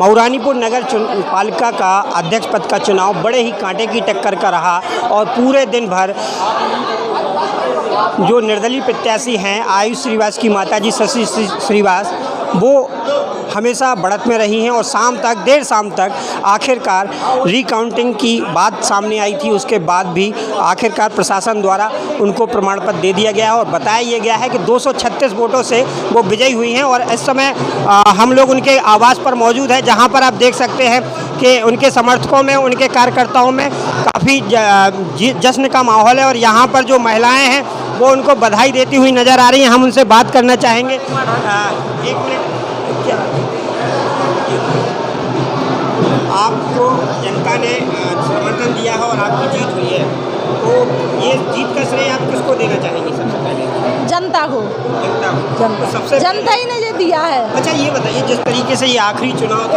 मऊरानीपुर नगर पालिका का अध्यक्ष पद का चुनाव बड़े ही कांटे की टक्कर का रहा और पूरे दिन भर जो निर्दलीय प्रत्याशी हैं आयुष श्रीवास की माताजी शशि श्रीवास वो हमेशा बढ़त में रही हैं और शाम तक देर शाम तक आखिरकार रिकाउंटिंग की बात सामने आई थी। उसके बाद भी आखिरकार प्रशासन द्वारा उनको प्रमाण पत्र दे दिया गया और बताया ये गया है कि 236 वोटों से वो विजयी हुई हैं। और इस समय हम लोग उनके आवास पर मौजूद हैं, जहां पर आप देख सकते हैं कि उनके समर्थकों में, उनके कार्यकर्ताओं में काफ़ी जश्न का माहौल है और यहाँ पर जो महिलाएँ हैं वो उनको बधाई देती हुई नज़र आ रही हैं। हम उनसे बात करना चाहेंगे। एक मिनट, क्या आपको जनता ने समर्थन दिया है और आपकी जीत हुई है, तो ये जीत का श्रेय आप किसको देना चाहेंगे? सबसे पहले जनता को। तो सबसे जनता ही ने ये दिया है। अच्छा ये बताइए, जिस तरीके से ये आखिरी चुनाव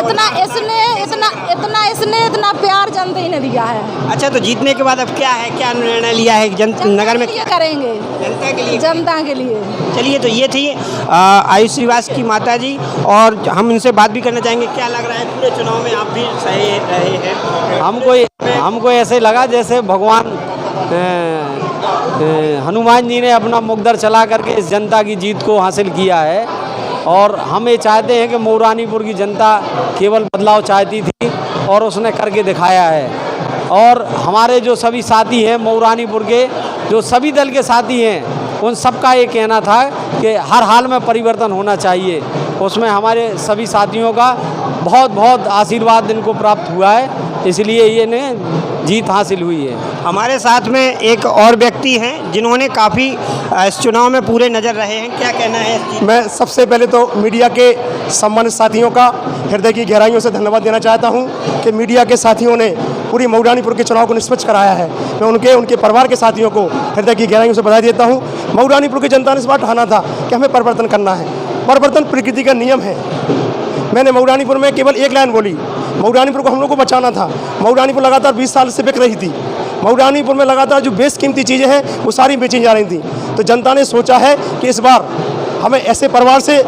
इतना प्यार जनता ही ने दिया है। अच्छा, तो जीतने के बाद अब क्या है, क्या निर्णय लिया है नगर में? क्या करेंगे? जनता के लिए। जनता के लिए। चलिए, तो ये थी आयुष श्रीवास की माताजी और हम उनसे बात भी करना चाहेंगे। क्या लग रहा है पूरे चुनाव में आप भी सही रहे हैं? हमको ऐसे लगा जैसे भगवान हनुमान जी ने अपना मुकद्दर चला करके इस जनता की जीत को हासिल किया है। और हम ये चाहते हैं कि मऊरानीपुर की जनता केवल बदलाव चाहती थी और उसने करके दिखाया है। और हमारे जो सभी साथी हैं मऊरानीपुर के, जो सभी दल के साथी हैं, उन सबका ये कहना था कि हर हाल में परिवर्तन होना चाहिए। उसमें हमारे सभी साथियों का बहुत बहुत आशीर्वाद इनको प्राप्त हुआ है, इसलिए ये ने जीत हासिल हुई है। हमारे साथ में एक और व्यक्ति हैं जिन्होंने काफ़ी इस चुनाव में पूरे नज़र रहे हैं। क्या कहना है? मैं सबसे पहले तो मीडिया के सम्मानित साथियों का हृदय की गहराइयों से धन्यवाद देना चाहता हूं कि मीडिया के साथियों ने पूरी मऊरानीपुर के चुनाव को निष्पक्ष कराया है। मैं उनके परिवार के साथियों को हृदय की गहराइयों से बधाई देता हूँ। मऊरानीपुर की जनता ने इस बार ठाना था कि हमें परिवर्तन करना है। परिवर्तन प्रकृति का नियम है। मैंने मऊरानीपुर में केवल एक लाइन बोली, मऊरानीपुर को हम लोग को बचाना था। मऊरानीपुर लगातार 20 साल से बिक रही थी। मऊरानीपुर में लगातार जो बेशकीमती चीज़ें हैं वो सारी बेची जा रही थी। तो जनता ने सोचा है कि इस बार हमें ऐसे परिवार से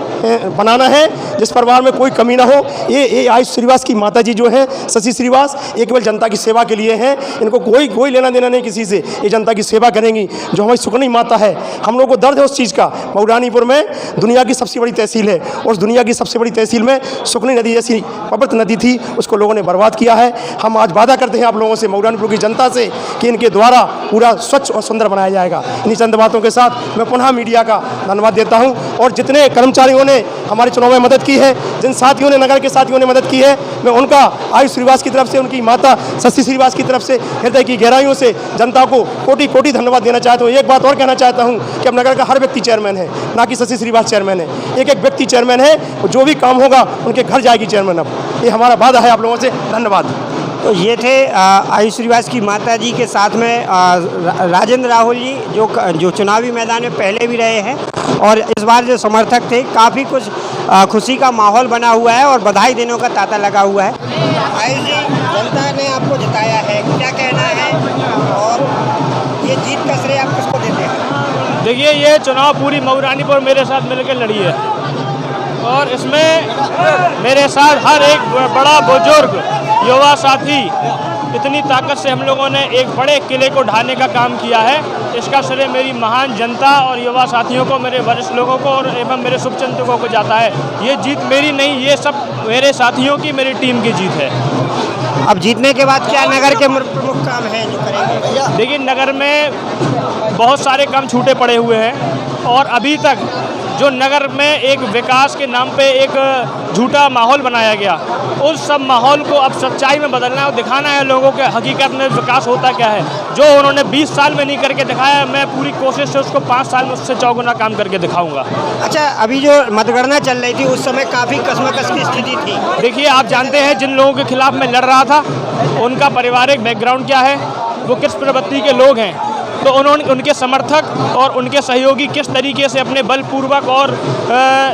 बनाना है जिस परिवार में कोई कमी ना हो। ये आयुष श्रीवास की माताजी जो है शशि श्रीवास, ये केवल जनता की सेवा के लिए हैं। इनको कोई लेना देना नहीं किसी से। ये जनता की सेवा करेंगी। जो हमारी सुकनी माता है, हम लोग को दर्द है उस चीज़ का। मऊरानीपुर में दुनिया की सबसे बड़ी तहसील है, उस दुनिया की सबसे बड़ी तहसील में सुकनी नदी जैसी पवित्र नदी थी, उसको लोगों ने बर्बाद किया है। हम आज वादा करते हैं आप लोगों से, मऊरानीपुर की जनता से, कि इनके द्वारा पूरा स्वच्छ और सुंदर बनाया जाएगा। इन्हीं चंद बातों के साथ मैं पुनः मीडिया का धन्यवाद देता हूँ। और जितने कर्मचारियों ने हमारे चुनाव में मदद की है, जिन साथियों ने, नगर के साथियों ने मदद की है, मैं उनका आयुष श्रीवास की तरफ से, उनकी माता शशि श्रीवास की तरफ से हृदय की गहराइयों से जनता को कोटि कोटि धन्यवाद देना चाहता हूँ। एक बात और कहना चाहता हूँ कि अब नगर का हर व्यक्ति चेयरमैन है, ना कि शशि श्रीवास चेयरमैन है। एक व्यक्ति चेयरमैन है, जो भी काम होगा उनके घर जाएगी चेयरमैन। अब ये हमारा वादा है आप लोगों से। धन्यवाद। तो ये थे आयुष श्रीवास की माताजी के साथ में राजेंद्र राहुल जी, जो चुनावी मैदान में पहले भी रहे हैं और इस बार जो समर्थक थे। काफ़ी कुछ खुशी का माहौल बना हुआ है और बधाई देने का तांता लगा हुआ है। आयुष जी, जनता ने आपको जिताया है, क्या कहना है और ये जीत का श्रेय आप किसको देते हैं? देखिए, ये चुनाव पूरी मऊरानीपुर मेरे साथ मिलकर लड़ी है और इसमें मेरे साथ हर एक बड़ा बुजुर्ग युवा साथी, इतनी ताकत से हम लोगों ने एक बड़े किले को ढाने का काम किया है। इसका श्रेय मेरी महान जनता और युवा साथियों को, मेरे वरिष्ठ लोगों को और एवं मेरे शुभचिंतकों को जाता है। ये जीत मेरी नहीं, ये सब मेरे साथियों की, मेरी टीम की जीत है। अब जीतने के बाद क्या नगर के प्रमुख काम हैं जो करेंगे? देखिए, नगर में बहुत सारे काम छूटे पड़े हुए हैं और अभी तक जो नगर में एक विकास के नाम पे एक झूठा माहौल बनाया गया, उस सब माहौल को अब सच्चाई में बदलना है और दिखाना है लोगों के हकीकत में विकास होता क्या है। जो उन्होंने 20 साल में नहीं करके दिखाया, मैं पूरी कोशिश से उसको 5 साल में उससे चौगुना काम करके दिखाऊंगा। अच्छा, अभी जो मतगणना चल रही थी उस समय काफ़ी कशमकश की स्थिति थी। देखिए, आप जानते हैं जिन लोगों के खिलाफ मैं लड़ रहा था उनका पारिवारिक बैकग्राउंड क्या है, वो किस प्रवृत्ति के लोग हैं, तो उनके समर्थक और उनके सहयोगी किस तरीके से अपने बलपूर्वक और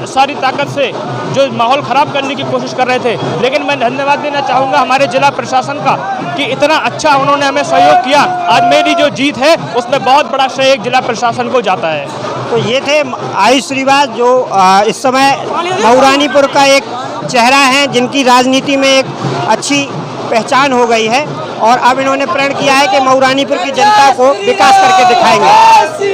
सारी ताकत से जो माहौल ख़राब करने की कोशिश कर रहे थे। लेकिन मैं धन्यवाद देना चाहूँगा हमारे जिला प्रशासन का कि इतना अच्छा उन्होंने हमें सहयोग किया। आज मेरी जो जीत है उसमें बहुत बड़ा श्रेय जिला प्रशासन को जाता है। तो ये थे आयुष श्रीवास जो इस समय मऊरानीपुर का एक चेहरा हैं जिनकी राजनीति में एक अच्छी पहचान हो गई है और अब इन्होंने प्रण किया है कि मऊरानीपुर की जनता को विकास करके दिखाएंगे।